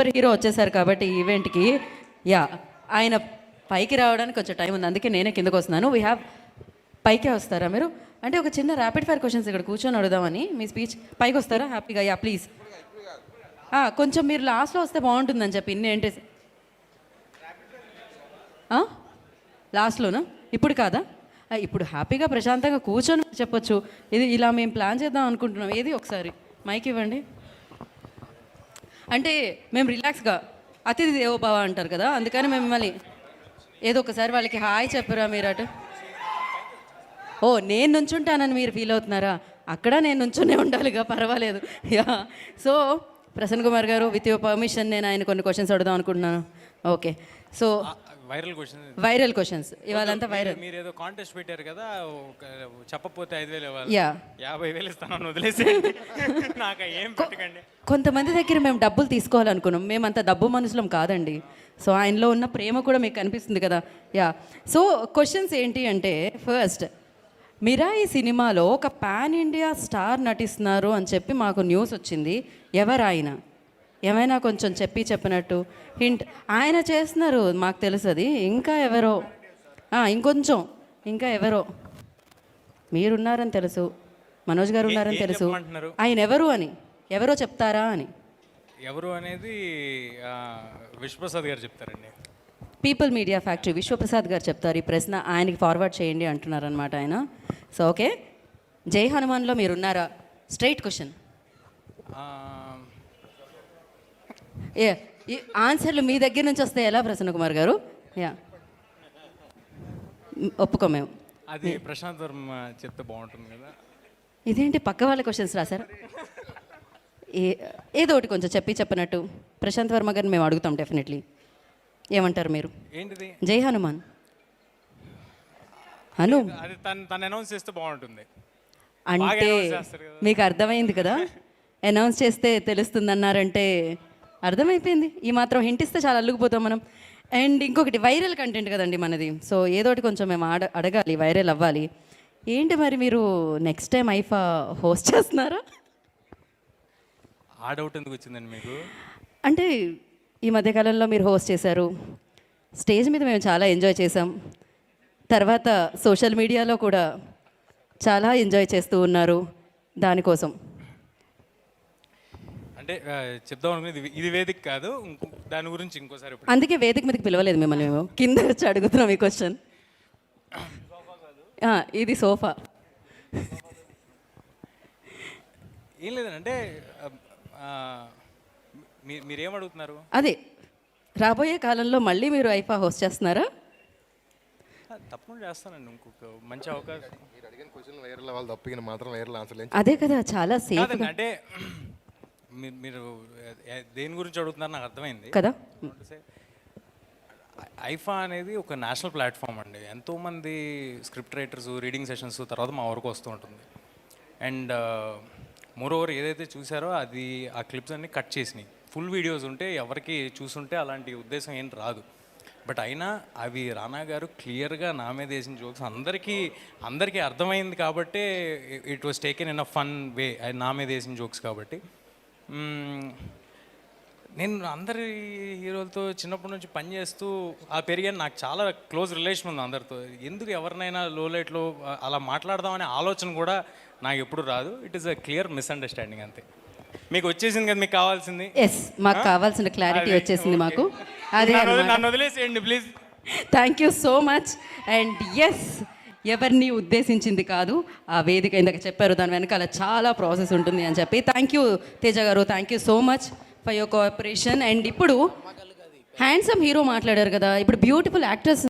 Super hero వచ్చేసారు కాబట్టి ఈ ఈవెంట్కి యా ఆయన పైకి రావడానికి కొంచెం టైం ఉంది, అందుకే నేనే కిందకు వస్తున్నాను. వీ హ్యావ్ పైకే వస్తారా మీరు? అంటే ఒక చిన్న ర్యాపిడ్ ఫైర్ క్వశ్చన్స్ ఇక్కడ కూర్చొని అడుగుదామని. మీ స్పీచ్ పైకి వస్తారా హ్యాపీగా? Yeah please. కొంచెం మీరు లాస్ట్లో వస్తే బాగుంటుందని చెప్పి ఇన్ని ఏంటి లాస్ట్లోనా? ఇప్పుడు కాదా? ఇప్పుడు హ్యాపీగా ప్రశాంతంగా కూర్చొని చెప్పొచ్చు. ఇది ఇలా మేము ప్లాన్ చేద్దాం అనుకుంటున్నాం. ఏది ఒకసారి మైక్ ఇవ్వండి. అంటే మేము రిలాక్స్గా అతిథి దేవోభావ అంటారు కదా, అందుకని మేము మిమ్మల్ని ఏదో ఒకసారి వాళ్ళకి హాయ్ చెప్పరా మీరు అటు. నేను నుంచుంటానని మీరు ఫీల్ అవుతున్నారా? అక్కడ నేను నుంచునే ఉండాలిగా, పర్వాలేదు. యా సో ప్రసన్న కుమార్ గారు, విత్ యువర్ పర్మిషన్ నేను ఆయన కొన్ని క్వశ్చన్స్ అడుగుదాం అనుకుంటున్నాను. ఓకే, సో వైరల్ క్వశ్చన్స్ ఇవాళంతా వైరల్. మీరు ఏదో కాంటెస్ట్ పెట్టారు కదా, చెప్పకపోతే 5,000 ఇవ్వాలి. యా 50,000 ఇస్తాను, వదిలేసి నాకు ఏం పెట్టకండి. కొంతమంది దగ్గర మేము డబ్బులు తీసుకోవాలనుకున్నాం, మేము అంత డబ్బు మనుషులం కాదండి. సో ఆయనలో ఉన్న ప్రేమ కూడా మీకు కనిపిస్తుంది కదా. యా సో క్వశ్చన్స్ ఏంటి అంటే, ఫస్ట్ మిరాయి సినిమాలో ఒక పాన్ ఇండియా స్టార్ నటిస్తున్నారు అని చెప్పి మాకు న్యూస్ వచ్చింది. ఎవరు ఆయన? ఏమైనా కొంచెం చెప్పినట్టు హింట్. ఆయన చేస్తున్నారు మాకు తెలుసు అది. ఇంకా ఎవరో ఇంకొంచెం ఇంకా ఎవరో మీరున్నారని తెలుసు, మనోజ్ గారు ఉన్నారని తెలుసు. ఆయన ఎవరు అని, ఎవరో చెప్తారా అని. ఎవరు అనేది విశ్వప్రసాద్ గారు చెప్తారండి. పీపుల్ మీడియా ఫ్యాక్టరీ విశ్వప్రసాద్ గారు చెప్తారు. ఈ ప్రశ్న ఆయనకి ఫార్వర్డ్ చేయండి అంటున్నారనమాట ఆయన. సో ఓకే, జై హనుమాన్లో మీరున్నారా? Straight question. ఈ ఆన్సర్లు మీ దగ్గర నుంచి వస్తే ఎలా ప్రసన్న కుమార్ గారు? యా ఒప్పుకో మేము. అది ప్రశాంత్ వర్మ చెప్తే బాగుంటుంది కదా. ఇదేంటి పక్క వాళ్ళ క్వశ్చన్స్ రాశారు? ఏదో ఒకటి కొంచెం చెప్పినట్టు ప్రశాంత్ వర్మ గారిని మేము అడుగుతాం డెఫినెట్లీ. ఏమంటారు మీరు? ఏంటిది? జై హనుమాన్ అది తను అనౌన్స్ చేస్తే బాగుంటుంది అంటే మీకు అర్థమైంది కదా. అనౌన్స్ చేస్తే తెలుస్తుంది అన్నారంటే అర్థమైపోయింది. ఈ మాత్రం హింట్ ఇస్తే చాలా అల్లుకుపోతాం మనం. అండ్ ఇంకొకటి వైరల్ కంటెంట్ కదండి మనది. సో ఏదోటి కొంచెం మేము అడగాలి, వైరల్ అవ్వాలి. ఏంటి మరి మీరు నెక్స్ట్ టైం ఐఫా హోస్ట్ చేస్తున్నారా? ఆ డౌట్ ఎందుకు వచ్చిందండి మీకు? అంటే ఈ మధ్యకాలంలో మీరు హోస్ట్ చేశారు, స్టేజ్ మీద మేము చాలా ఎంజాయ్ చేసాం. తర్వాత సోషల్ మీడియాలో కూడా చాలా ఎంజాయ్ చేస్తూ ఉన్నారు. దానికోసం అంటే చెప్దాం అనుకునేది ఇది వేదిక కాదు, దాని గురించి ఇంకోసారి. అందుకే వేదిక మీదకి పిలవలేదు మిమ్మల్ని, మేము కింద వచ్చి అడుగుతున్నాం ఈ క్వశ్చన్. ఇది సోఫా. ఏం లేదంటే మీరేం అడుగుతున్నారు? అదే రాబోయే కాలంలో మళ్ళీ మీరు ఐఫా హోస్ట్ చేస్తున్నారా? తప్పకుండా చేస్తానండి. ఇంకొక మంచి అవకాశం. అదే కదా, చాలా సేఫ్ అంటే మీరు దేని గురించి అడుగుతున్నారు నాకు అర్థమైంది కదా. ఐఫా అనేది ఒక నేషనల్ ప్లాట్ఫామ్ అండి. ఎంతోమంది స్క్రిప్ట్ రైటర్స్, రీడింగ్ సెషన్స్ తర్వాత మా వరకు వస్తూ ఉంటుంది. అండ్ మోర్ ఓవర్ ఏదైతే చూసారో అది ఆ క్లిప్స్ అన్నీ కట్ చేసినాయి. ఫుల్ వీడియోస్ ఉంటే ఎవరికి చూసుంటే అలాంటి ఉద్దేశం ఏం రాదు. బట్ అయినా అవి రానా గారు క్లియర్గా నా మీద వేసిన జోక్స్ అందరికీ అర్థమైంది కాబట్టి it was taken in a fun way. అది నా మీద వేసిన జోక్స్ కాబట్టి. నేను అందరి హీరోలతో చిన్నప్పటి నుంచి పనిచేస్తూ పెరిగాను. నాకు చాలా క్లోజ్ రిలేషన్ ఉంది అందరితో. ఎందుకు ఎవరినైనా లో లైట్లో అలా మాట్లాడదామనే ఆలోచన కూడా నాకు ఎప్పుడు రాదు. It is a clear misunderstanding అంతే. మీకు వచ్చేసింది కదా మీకు కావాల్సింది. మాకు కావాల్సిన క్లారిటీ వచ్చేసింది మాకు. అదే నన్ను వదిలేసేయండి please. Thank you so much. And yes, ఎవరిని ఉద్దేశించింది కాదు, ఆ వేదిక ఇందాక చెప్పారు దాని వెనకాల చాలా ప్రాసెస్ ఉంటుంది అని చెప్పి. థ్యాంక్ యూ తేజ గారు, thank you so much for your cooperation. And ఇప్పుడు హ్యాండ్సమ్ హీరో మాట్లాడారు కదా, ఇప్పుడు బ్యూటిఫుల్ యాక్ట్రెస్